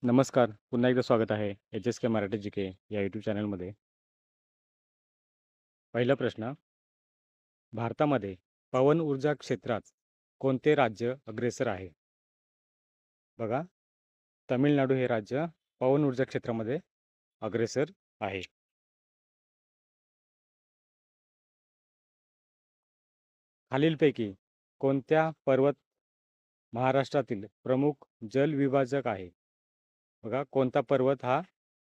नमस्कार. पुन्हा एकदा स्वागत आहे एच-एस-के मराठी जी-के या यूट्यूब चॅनलमध्ये. पहिला प्रश्न, भारतामध्ये पवन ऊर्जा क्षेत्रात कोणते राज्य अग्रेसर आहे? बघा, तामिळनाडू हे राज्य पवन ऊर्जा क्षेत्रामध्ये अग्रेसर आहे. खालीलपैकी कोणत्या पर्वत महाराष्ट्रातील प्रमुख जलविभाजक आहे? बघा, कोणता पर्वत हा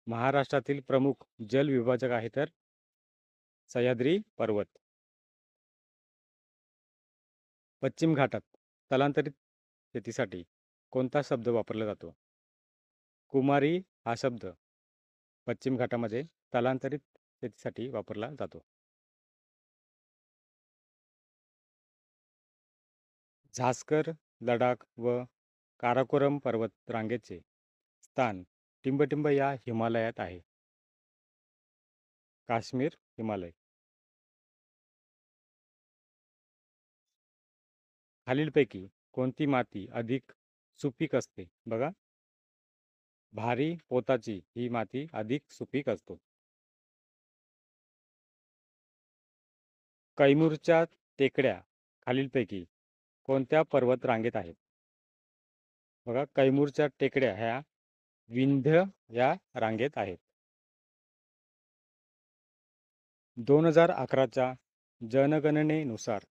महाराष्ट्रातील प्रमुख जलविभाजक आहे? तर सह्याद्री पर्वत. पश्चिम घाटात स्थलांतरित शेतीसाठी कोणता शब्द वापरला जातो? कुमारी हा शब्द पश्चिम घाटामध्ये स्थलांतरित शेतीसाठी वापरला जातो. झास्कर, लडाख व काराकोरम पर्वत रांगेचे स्थान टिंबटिंब या हिमालयात आहे. काश्मीर, हिमालय. खालीलपैकी कोणती माती अधिक सुपीक असते? बघा, भारी पोताची ही माती अधिक सुपीक असतो. कैमूरच्या टेकड्या खालीलपैकी कोणत्या पर्वत रांगेत आहेत? बघा, कैमूरच्या टेकड्या ह्या विंध्य या रांगेत आहेत. 2011च्या जनगणनेनुसार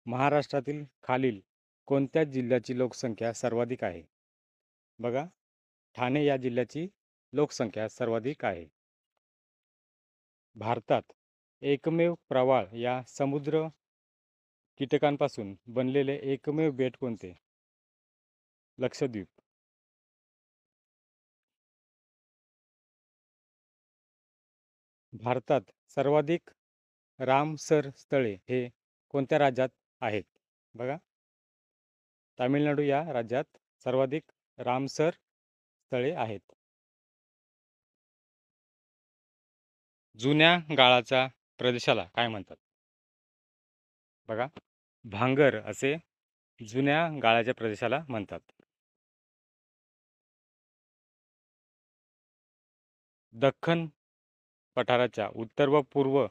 महाराष्ट्रातील खालील कोणत्या जिल्ह्याची लोकसंख्या सर्वाधिक आहे? बघा, ठाणे या जिल्ह्याची लोकसंख्या सर्वाधिक आहे. भारतात एकमेव प्रवाळ या समुद्र कीटकांपासून बनलेले एकमेव बेट कोणते? लक्षद्वीप. भारतात सर्वाधिक रामसर स्थळे हे कोणत्या राज्यात आहेत? बघा, तामिळनाडू या राज्यात सर्वाधिक रामसर स्थळे आहेत. जुन्या गाळाच्या प्रदेशाला काय म्हणतात? बघा, भांगर असे जुन्या गाळाच्या प्रदेशाला म्हणतात. दख्खन पठाराच्या उत्तर व पूर्व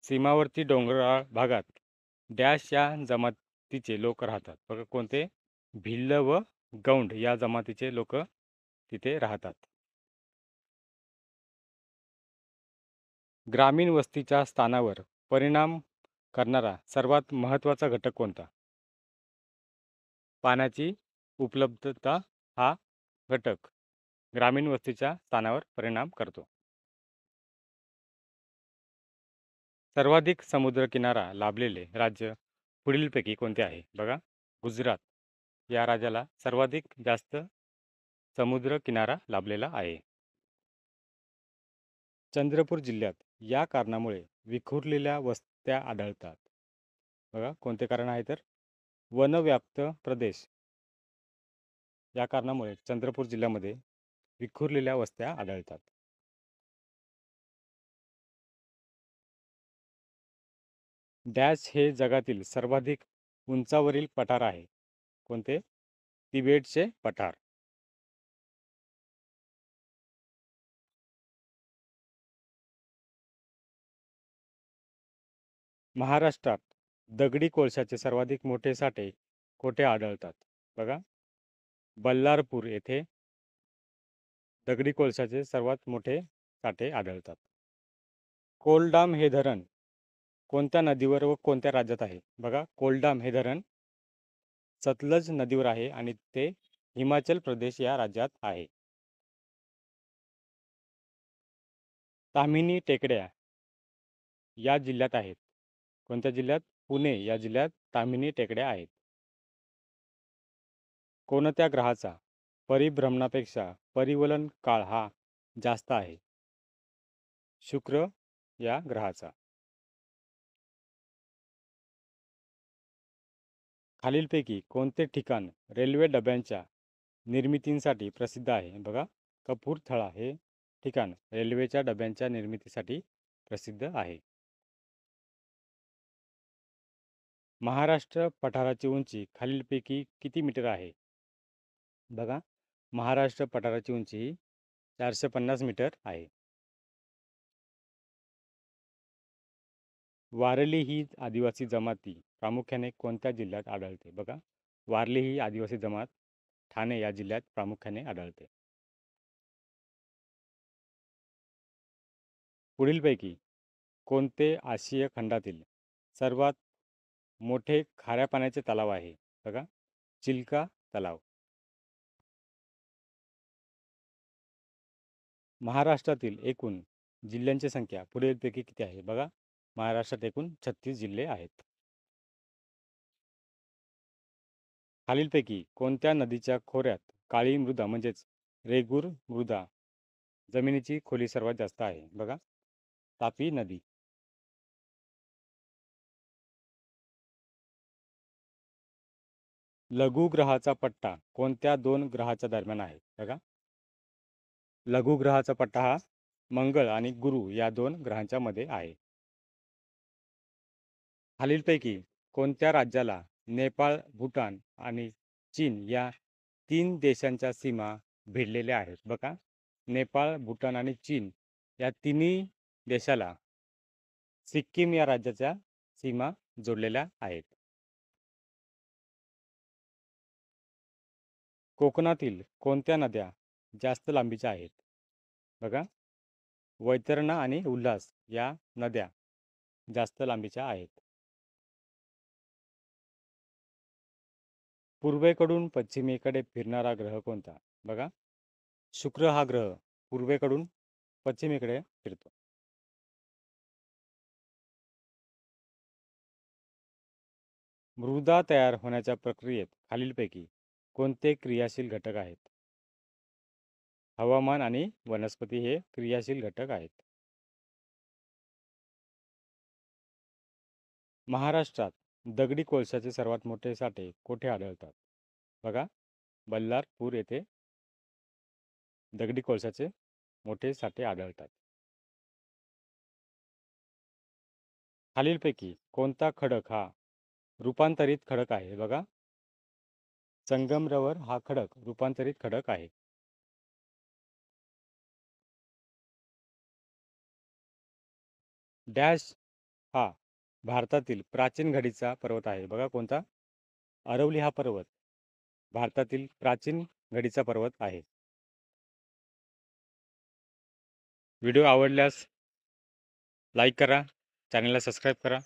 सीमावर्ती डोंगराळ भागात डॅश या जमातीचे लोक राहतात. बघा, कोणते? भिल्ल व गौंड या जमातीचे लोक तिथे राहतात. ग्रामीण वस्तीच्या स्थानावर परिणाम करणारा सर्वात महत्त्वाचा घटक कोणता? पाण्याची उपलब्धता हा घटक ग्रामीण वस्तीच्या स्थानावर परिणाम करतो. सर्वाधिक समुद्रकिनारा लाभलेले राज्य पुढीलपैकी कोणते आहे? बघा, गुजरात या राज्याला सर्वाधिक जास्त समुद्र किनारा लाभलेला आहे. चंद्रपूर जिल्ह्यात या कारणामुळे विखुरलेल्या वस्त्या आढळतात. बघा, कोणते कारण आहे? तर वनव्याप्त प्रदेश या कारणामुळे चंद्रपूर जिल्ह्यामध्ये विखुरलेल्या वस्त्या आढळतात. डॅश हे जगातील सर्वाधिक उंचावरील पठार आहे. कोणते? तिबेटचे पठार. महाराष्ट्रात दगडी कोळशाचे सर्वाधिक मोठे साठे कोठे आढळतात? बघा, बल्लारपूर येथे दगडी कोळशाचे सर्वात मोठे साठे आढळतात. कोलडाम हे धरण कोणत्या नदीवर व कोणत्या राज्यात आहे? बघा, कोलडाम हे धरण सतलज नदीवर आहे आणि ते हिमाचल प्रदेश या राज्यात आहे. ताम्हिणी टेकड्या या जिल्ह्यात आहेत. कोणत्या जिल्ह्यात? पुणे या जिल्ह्यात ताम्हिणी टेकड्या आहेत. कोणत्या ग्रहाचा परिभ्रमणापेक्षा परिवलन काळ हा जास्त आहे? शुक्र या ग्रहाचा. खालीलपैकी कोणते ठिकाण रेल्वे डब्यांच्या निर्मितीसाठी प्रसिद्ध आहे? बघा, कपूरथळा हे ठिकाण रेल्वेच्या डब्यांच्या निर्मितीसाठी प्रसिद्ध आहे. महाराष्ट्र पठाराची उंची खालीलपैकी किती मीटर आहे? बघा, महाराष्ट्र पठाराची उंची 450 मीटर आहे. वारली ही आदिवासी जमाती प्रामुख्याने कोणत्या जिल्ह्यात आढळते? बघा, वारली ही आदिवासी जमात ठाणे या जिल्ह्यात प्रामुख्याने आढळते. पुढीलपैकी कोणते आशिया खंडातील सर्वात मोठे खाऱ्या पाण्याचे तलाव आहे? बघा, चिल्का तलाव. महाराष्ट्रातील एकूण जिल्ह्यांची संख्या पुढीलपैकी किती आहे? बघा, महाराष्ट्रात एकूण 36 जिल्हे आहेत. खालीलपैकी कोणत्या नदीच्या खोऱ्यात काळी मृदा म्हणजेच रेगूर मृदा जमिनीची खोली सर्वात जास्त आहे? बघा, तापी नदी. लघुग्रहाचा पट्टा कोणत्या दोन ग्रहाच्या दरम्यान आहे? बघा, लघुग्रहाचा पट्टा हा मंगळ आणि गुरु या दोन ग्रहांच्या मध्ये आहे. खालीलपैकी कोणत्या राज्याला नेपाळ, भूटान आणि चीन या 3 देशांच्या सीमा भिडलेल्या आहेत? बघा, नेपाळ, भूटान आणि चीन या तिन्ही देशाला सिक्कीम या राज्याच्या सीमा जोडलेल्या आहेत. कोकणातील कोणत्या नद्या जास्त लांबीच्या आहेत? बघा, वैतरणा आणि उल्हास या नद्या जास्त लांबीच्या आहेत. पूर्वेकडून पश्चिमेकडे फिरणारा ग्रह कोणता? बघा, शुक्र हा ग्रह पूर्वेकडून पश्चिमेकडे फिरतो. मृदा तयार होण्याच्या प्रक्रियेत खालीलपैकी कोणते क्रियाशील घटक आहेत? हवामान आणि वनस्पती हे क्रियाशील घटक आहेत. महाराष्ट्रात दगडी कोळशाचे सर्वात मोठे साठे कोठे आढळतात? बघा, बल्लारपूर येथे दगडी कोळशाचे मोठे साठे आढळतात. खालीलपैकी कोणता खडक हा रूपांतरित खडक आहे? बघा, संगमरवर हा खडक रूपांतरित खडक आहे. डॅश हा भारतातील प्राचीन घडीचा पर्वत आहे. बघा, कोणता? अरवली हा पर्वत भारतातील प्राचीन घडीचा पर्वत आहे. व्हिडिओ आवडल्यास लाईक करा, चॅनलला सबस्क्राईब करा.